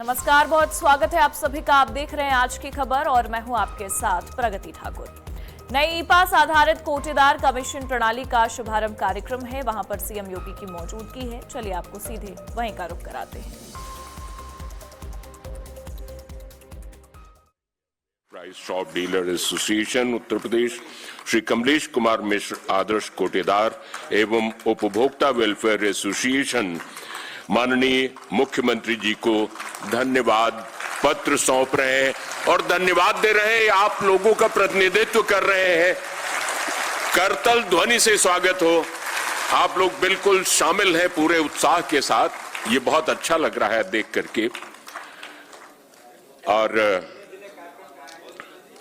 नमस्कार, बहुत स्वागत है आप सभी का। आप देख रहे हैं आज की खबर और मैं हूं आपके साथ प्रगति ठाकुर। नई ई पास आधारित कोटेदार कमीशन प्रणाली का शुभारंभ कार्यक्रम है, वहां पर सीएम योगी की मौजूदगी है। चलिए आपको सीधे वहीं का रुख कराते हैं। Price shop dealer association Uttar Pradesh Shri Kamlesh Kumar Mishra आदर्श कोटेदार एवं उपभोक्ता वेलफेयर एसोसिएशन माननीय मुख्यमंत्री जी को धन्यवाद पत्र सौंप रहे हैं और धन्यवाद दे रहे हैं। आप लोगों का प्रतिनिधित्व कर रहे हैं। करतल ध्वनि से स्वागत हो। आप लोग बिल्कुल शामिल हैं पूरे उत्साह के साथ। ये बहुत अच्छा लग रहा है देख करके। और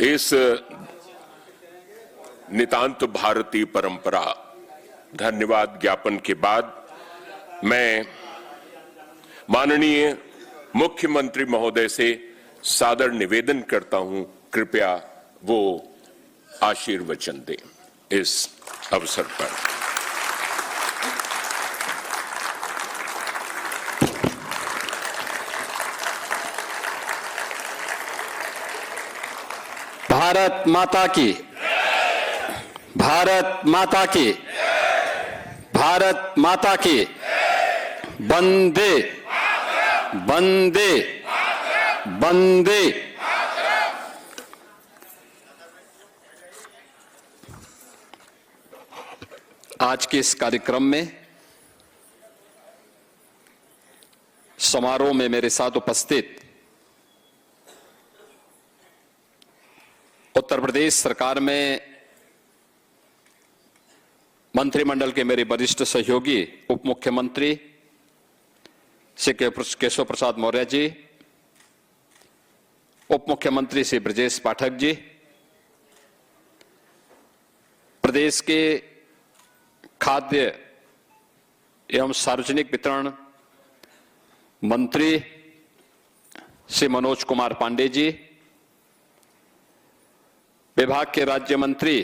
इस नितांत भारतीय परंपरा धन्यवाद ज्ञापन के बाद मैं माननीय मुख्यमंत्री महोदय से सादर निवेदन करता हूं, कृपया वो आशीर्वचन दें इस अवसर पर। भारत माता की, भारत माता की, भारत माता की, वंदे वंदे वंदे। आज के इस कार्यक्रम में समारोह में मेरे साथ उपस्थित उत्तर प्रदेश सरकार में मंत्रिमंडल के मेरे वरिष्ठ सहयोगी उप मुख्यमंत्री श्री केशव प्रसाद मौर्य जी, उप मुख्यमंत्री श्री ब्रजेश पाठक जी, प्रदेश के खाद्य एवं सार्वजनिक वितरण मंत्री श्री मनोज कुमार पांडे जी, विभाग के राज्य मंत्री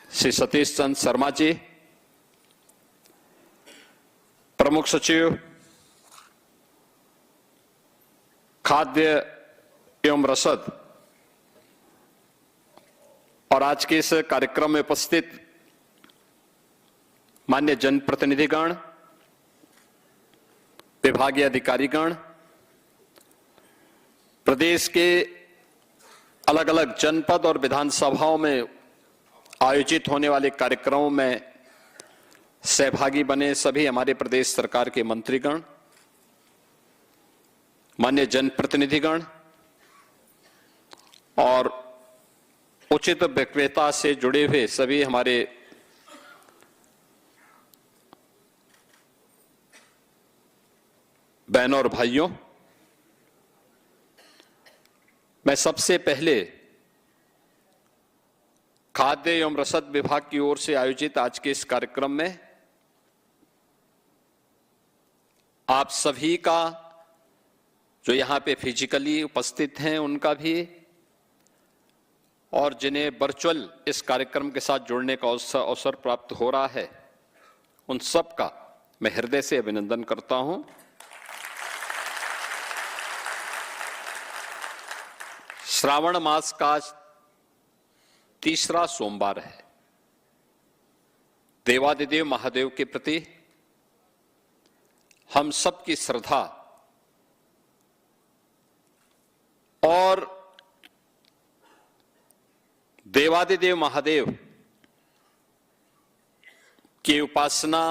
श्री सतीश चंद्र शर्मा जी, प्रमुख सचिव खाद्य एवं रसद और आज के इस कार्यक्रम में उपस्थित मान्य जनप्रतिनिधिगण, विभागीय अधिकारीगण, प्रदेश के अलग अलग जनपद और विधानसभाओं में आयोजित होने वाले कार्यक्रमों में सहभागी बने सभी हमारे प्रदेश सरकार के मंत्रीगण, मान्य जनप्रतिनिधिगण और उचित वक्तव्यता से जुड़े हुए सभी हमारे बहनों और भाइयों, मैं सबसे पहले खाद्य एवं रसद विभाग की ओर से आयोजित आज के इस कार्यक्रम में आप सभी का, जो यहां पे फिजिकली उपस्थित हैं उनका भी, और जिन्हें वर्चुअल इस कार्यक्रम के साथ जुड़ने का अवसर प्राप्त हो रहा है, उन सब का मैं हृदय से अभिनंदन करता हूं। श्रावण मास का तीसरा सोमवार है। देवादिदेव महादेव के प्रति हम सबकी श्रद्धा और देवादिदेव महादेव की उपासना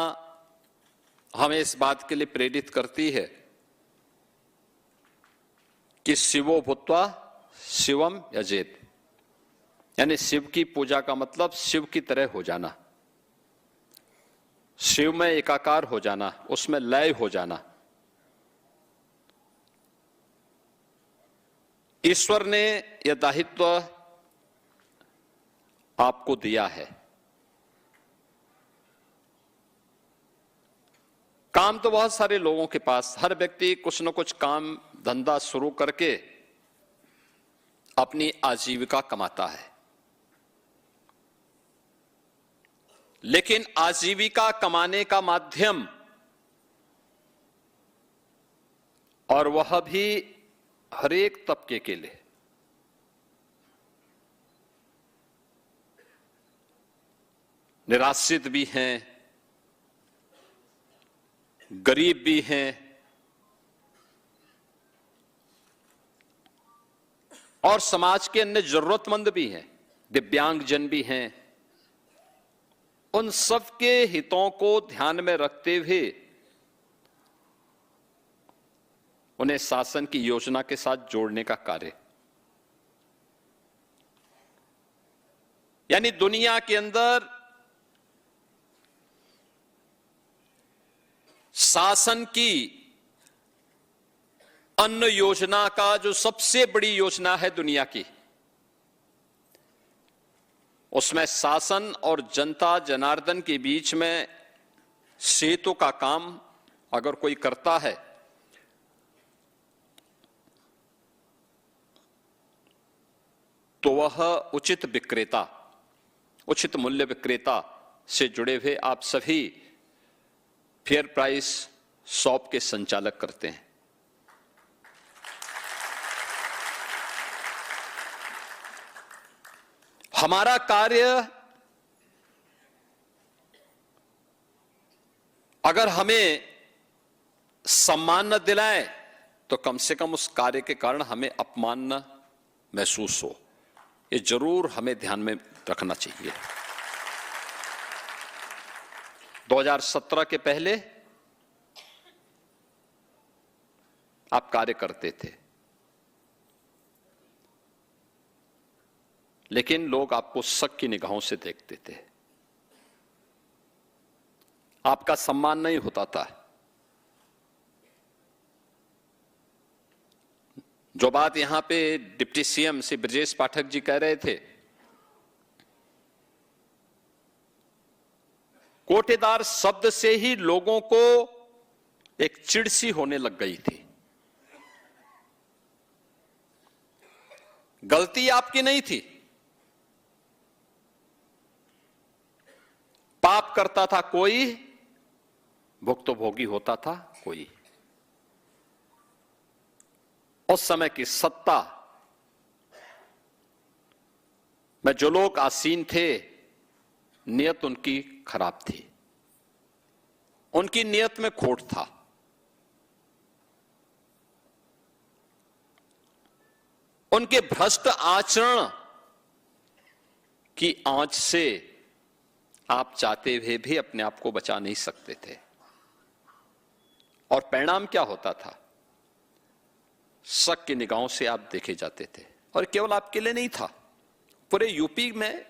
हमें इस बात के लिए प्रेरित करती है कि शिवो भूत्वा शिवम यजेत, यानी शिव की पूजा का मतलब शिव की तरह हो जाना, शिव में एकाकार हो जाना, उसमें लय हो जाना। ईश्वर ने यह दायित्व आपको दिया है। काम तो बहुत सारे लोगों के पास, हर व्यक्ति कुछ न कुछ काम धंधा शुरू करके अपनी आजीविका कमाता है, लेकिन आजीविका कमाने का माध्यम और वह भी हर एक तबके के लिए। निराश्रित भी हैं, गरीब भी हैं और समाज के अन्य जरूरतमंद भी हैं, दिव्यांगजन भी हैं। उन सबके हितों को ध्यान में रखते हुए उन्हें शासन की योजना के साथ जोड़ने का कार्य, यानी दुनिया के अंदर शासन की अन्न योजना का जो सबसे बड़ी योजना है दुनिया की, उसमें शासन और जनता जनार्दन के बीच में सेतु का काम अगर कोई करता है तो वह उचित विक्रेता, उचित मूल्य विक्रेता से जुड़े हुए आप सभी फेयर प्राइस शॉप के संचालक करते हैं। हमारा कार्य अगर हमें सम्मान न दिलाए तो कम से कम उस कार्य के कारण हमें अपमान न महसूस हो, ये जरूर हमें ध्यान में रखना चाहिए। 2017 के पहले आप कार्य करते थे, लेकिन लोग आपको शक की निगाहों से देखते थे, आपका सम्मान नहीं होता था। जो बात यहां पे डिप्टी सीएम श्री ब्रजेश पाठक जी कह रहे थे, कोटेदार शब्द से ही लोगों को एक चिढ़ सी होने लग गई थी। गलती आपकी नहीं थी, पाप करता था कोई, भुक्तभोगी होता था कोई। उस समय की सत्ता में जो लोग आसीन थे, नियत उनकी खराब थी, उनकी नियत में खोट था। उनके भ्रष्ट आचरण की आंच से आप चाहते हुए भी अपने आप को बचा नहीं सकते थे। और परिणाम क्या होता था? शक की निगाहों से आप देखे जाते थे। और केवल आपके लिए नहीं था, पूरे यूपी में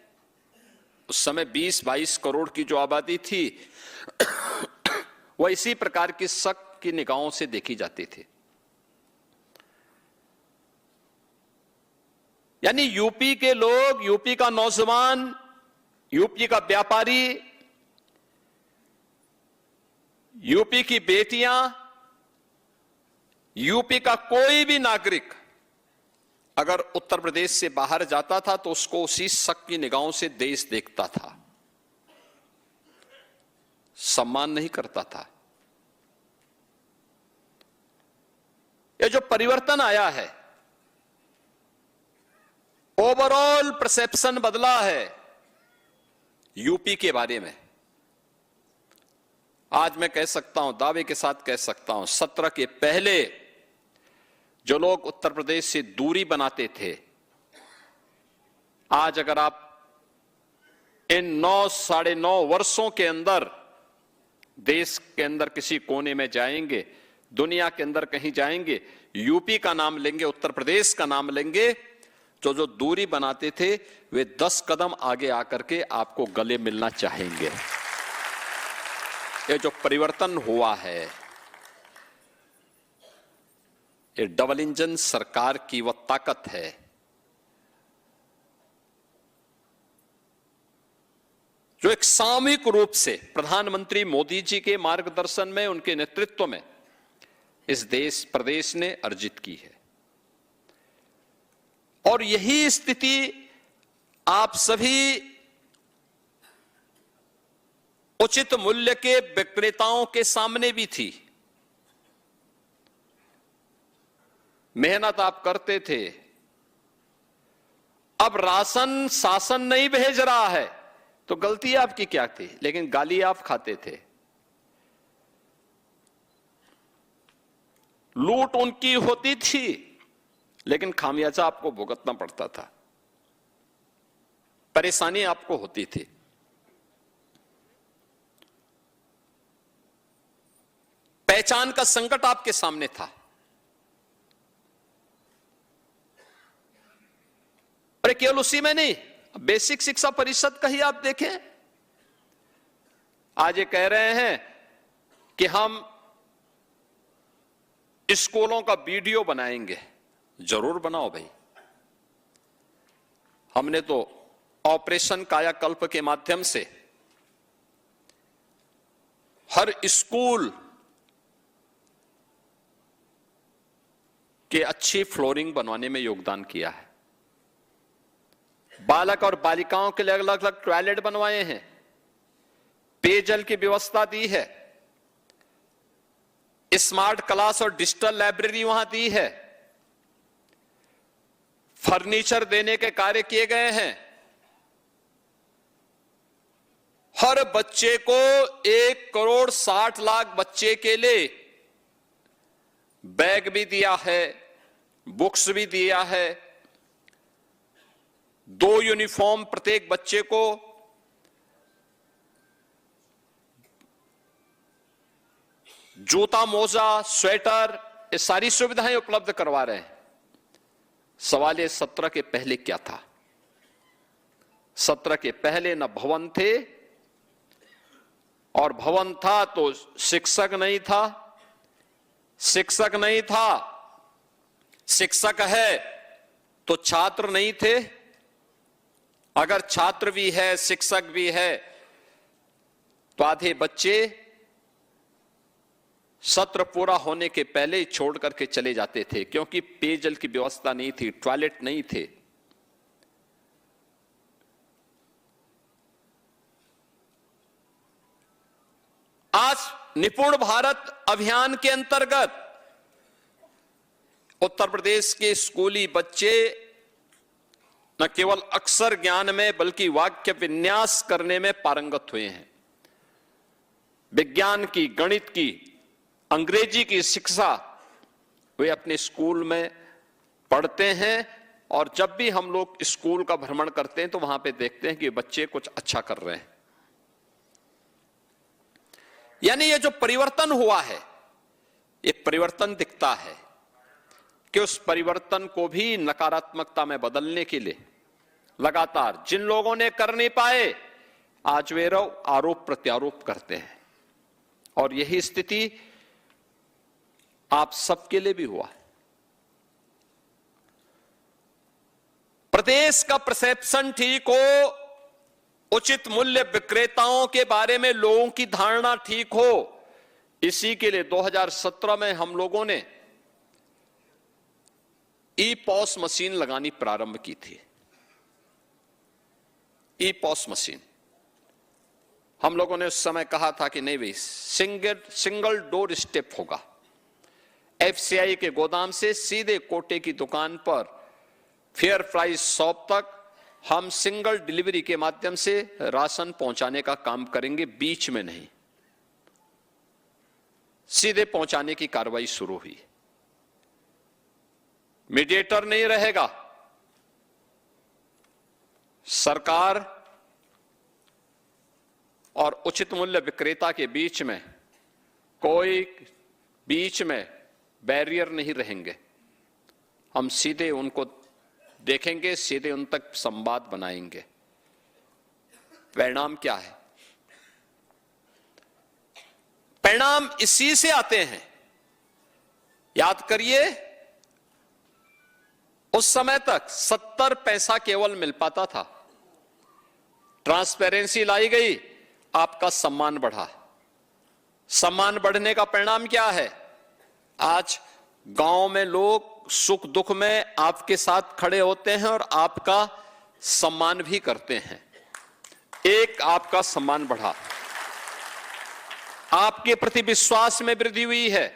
उस समय 20-22 करोड़ की जो आबादी थी वह इसी प्रकार की शक की निगाहों से देखी जाती थी। यानी यूपी के लोग, यूपी का नौजवान, यूपी का व्यापारी, यूपी की बेटियां, यूपी का कोई भी नागरिक अगर उत्तर प्रदेश से बाहर जाता था तो उसको उसी शक की निगाहों से देश देखता था, सम्मान नहीं करता था। ये जो परिवर्तन आया है, ओवरऑल परसेप्शन बदला है यूपी के बारे में। आज मैं कह सकता हूं, दावे के साथ कह सकता हूं, 17 के पहले जो लोग उत्तर प्रदेश से दूरी बनाते थे, आज अगर आप इन 9-9.5 वर्षों के अंदर देश के अंदर किसी कोने में जाएंगे, दुनिया के अंदर कहीं जाएंगे, यूपी का नाम लेंगे, उत्तर प्रदेश का नाम लेंगे, जो दूरी बनाते थे वे 10 कदम आगे आकर के आपको गले मिलना चाहेंगे। ये जो परिवर्तन हुआ है, ये डबल इंजन सरकार की वह ताकत है जो एक सामूहिक रूप से प्रधानमंत्री मोदी जी के मार्गदर्शन में, उनके नेतृत्व में इस प्रदेश ने अर्जित की है। और यही स्थिति आप सभी उचित मूल्य के विक्रेताओं के सामने भी थी। मेहनत आप करते थे। अब राशन शासन नहीं भेज रहा है तो गलती आपकी क्या थी, लेकिन गाली आप खाते थे। लूट उनकी होती थी लेकिन खामियाजा आपको भुगतना पड़ता था, परेशानी आपको होती थी। पहचान का संकट आपके सामने था। अरे केवल उसी में नहीं, बेसिक शिक्षा परिषद का ही आप देखें, आज ये कह रहे हैं कि हम स्कूलों का वीडियो बनाएंगे। जरूर बनाओ भाई। हमने तो ऑपरेशन कायाकल्प के माध्यम से हर स्कूल के अच्छी फ्लोरिंग बनवाने में योगदान किया है। बालक और बालिकाओं के लिए अलग अलग टॉयलेट बनवाए हैं, पेयजल की व्यवस्था दी है, स्मार्ट क्लास और डिजिटल लाइब्रेरी वहां दी है, फर्नीचर देने के कार्य किए गए हैं। हर बच्चे को 1,60,00,000 बच्चे के लिए बैग भी दिया है, बुक्स भी दिया है, 2 यूनिफॉर्म प्रत्येक बच्चे को, जूता, मोजा, स्वेटर, ये सारी सुविधाएं उपलब्ध करवा रहे हैं। सवाल ये सत्र के पहले क्या था? सत्र के पहले न भवन थे, और भवन था तो शिक्षक नहीं था, शिक्षक नहीं था, शिक्षक है तो छात्र नहीं थे, अगर छात्र भी है शिक्षक भी है तो आधे बच्चे सत्र पूरा होने के पहले ही छोड़ करके चले जाते थे, क्योंकि पेयजल की व्यवस्था नहीं थी, टॉयलेट नहीं थे। आज निपुण भारत अभियान के अंतर्गत उत्तर प्रदेश के स्कूली बच्चे न केवल अक्षर ज्ञान में बल्कि वाक्य विन्यास करने में पारंगत हुए हैं। विज्ञान की, गणित की, अंग्रेजी की शिक्षा वे अपने स्कूल में पढ़ते हैं, और जब भी हम लोग स्कूल का भ्रमण करते हैं तो वहां पे देखते हैं कि बच्चे कुछ अच्छा कर रहे हैं। यानी ये जो परिवर्तन हुआ है, ये परिवर्तन दिखता है कि उस परिवर्तन को भी नकारात्मकता में बदलने के लिए लगातार जिन लोगों ने कर नहीं पाए, आज वे आरोप प्रत्यारोप करते हैं, और यही स्थिति आप सबके लिए भी हुआ है। प्रदेश का परसेप्शन ठीक हो, उचित मूल्य विक्रेताओं के बारे में लोगों की धारणा ठीक हो, इसी के लिए 2017 में हम लोगों ने ई-पॉस मशीन लगानी प्रारंभ की थी। ई-पॉस मशीन हम लोगों ने उस समय कहा था कि नहीं भाई, सिंगल डोर स्टेप होगा। एफसीआई के गोदाम से सीधे कोटे की दुकान पर फेयर प्राइस शॉप तक हम सिंगल डिलीवरी के माध्यम से राशन पहुंचाने का काम करेंगे, बीच में नहीं, सीधे पहुंचाने की कार्रवाई शुरू हुई। मीडिएटर नहीं रहेगा, सरकार और उचित मूल्य विक्रेता के बीच में कोई बीच में बैरियर नहीं रहेंगे। हम सीधे उनको देखेंगे, सीधे उन तक संवाद बनाएंगे। परिणाम क्या है? परिणाम इसी से आते हैं। याद करिए, उस समय तक 70 पैसा केवल मिल पाता था। ट्रांसपेरेंसी लाई गई, आपका सम्मान बढ़ा। सम्मान बढ़ने का परिणाम क्या है? आज गांव में लोग सुख दुख में आपके साथ खड़े होते हैं और आपका सम्मान भी करते हैं। एक, आपका सम्मान बढ़ा, आपके प्रति विश्वास में वृद्धि हुई है।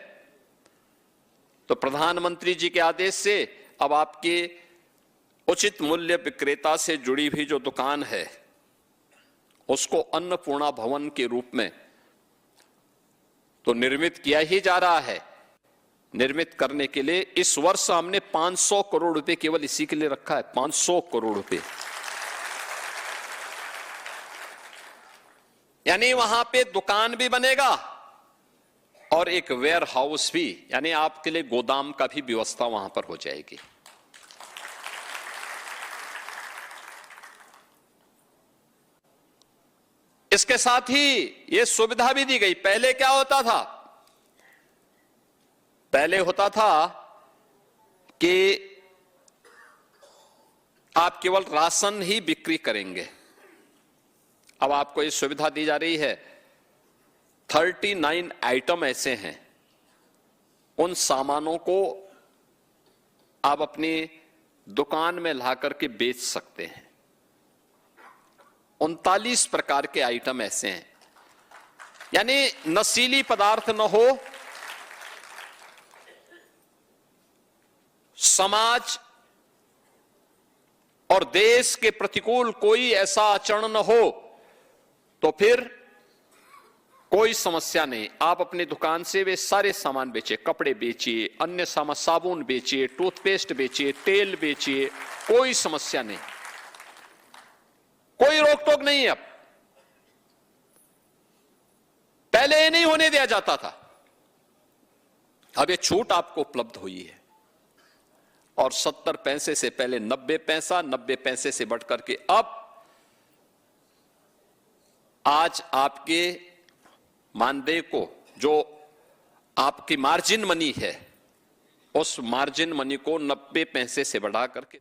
तो प्रधानमंत्री जी के आदेश से अब आपके उचित मूल्य विक्रेता से जुड़ी हुई जो दुकान है उसको अन्नपूर्णा भवन के रूप में तो निर्मित किया ही जा रहा है। निर्मित करने के लिए इस वर्ष हमने 500 करोड़ रुपए केवल इसी के लिए रखा है, 500 करोड़ रुपए। यानी वहां पे दुकान भी बनेगा और एक वेयर हाउस भी, यानी आपके लिए गोदाम का भी व्यवस्था वहां पर हो जाएगी। इसके साथ ही यह सुविधा भी दी गई। पहले क्या होता था? पहले होता था कि आप केवल राशन ही बिक्री करेंगे। अब आपको ये सुविधा दी जा रही है। 39 आइटम ऐसे हैं, उन सामानों को आप अपनी दुकान में ला करके बेच सकते हैं। 39 प्रकार के आइटम ऐसे हैं, यानी नशीली पदार्थ न हो, समाज और देश के प्रतिकूल कोई ऐसा आचरण न हो, तो फिर कोई समस्या नहीं। आप अपनी दुकान से वे सारे सामान बेचिए, कपड़े बेचिए, अन्य सामान, साबुन बेचिए, टूथपेस्ट बेचिए, तेल बेचिए, कोई समस्या नहीं, कोई रोक टोक नहीं है। अब पहले ये नहीं होने दिया जाता था, अब ये छूट आपको उपलब्ध हुई है। और 70 पैसे से पहले 90 पैसा, 90 पैसे से बढ़कर के अब आज आपके मानदेय को, जो आपकी मार्जिन मनी है, उस मार्जिन मनी को 90 पैसे से बढ़ा करके